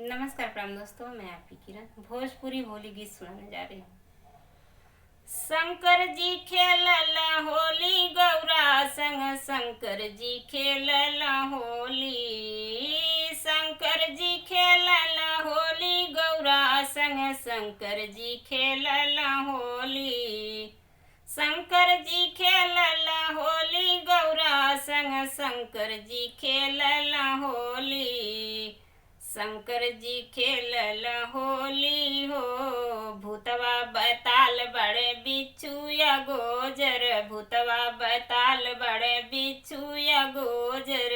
नमस्कार प्रणाम दोस्तों, मैं आपकी किरण भोजपुरी होली गीत सुनाने जा रही हूँ। शंकर जी खेलला होली गौरा संग, शंकर जी खेलला होली। शंकर जी खेलला होली गौरा संग, शंकर जी खेलला होली। शंकर जी खेलला होली गौरा संग, शंकर जी खेलला होली। शंकर जी खेलल होली हो, भूतवा बताल बड़े बिच्छू या गोजर, भूतवा बताल बड़े बिच्छू या गोजर।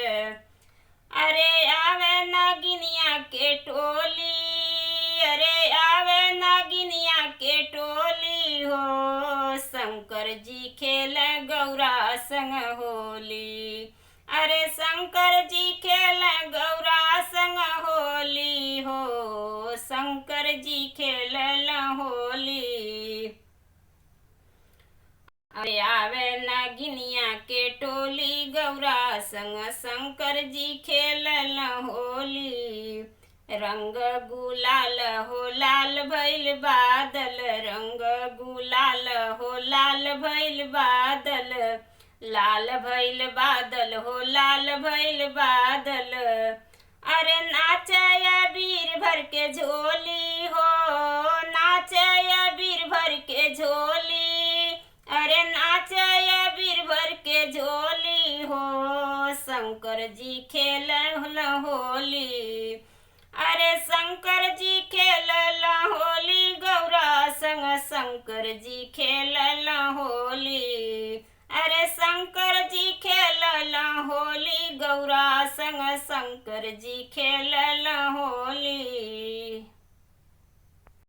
अरे आवे नागिनिया के टोली, अरे आवे नागिनिया के टोली हो। शंकर जी खेल गौरा संग होली, अरे शंकर जी खेल गौरा संग होली हो। शंकर जी खेलल होली। अरे आवे नागिनिया के टोली गौरा संग, शंकर जी खेलल होली। रंग गुलाल हो लाल भइल बादल, रंग गुलाल हो लाल भइल बादल, लाल भइल बादल हो लाल भइल बादल। अरे नाचया वीर भर के झोली हो, नाचया वीर भर के झोली, अरे नाचया वीर भर के झोली हो। शंकर जी खेलल होली, अरे शंकर जी खेलल होली गौरा संग, शंकर जी खेलल होली। अरे शंकर जी खेलल होली गौरा संग, शंकर जी खेलल होली।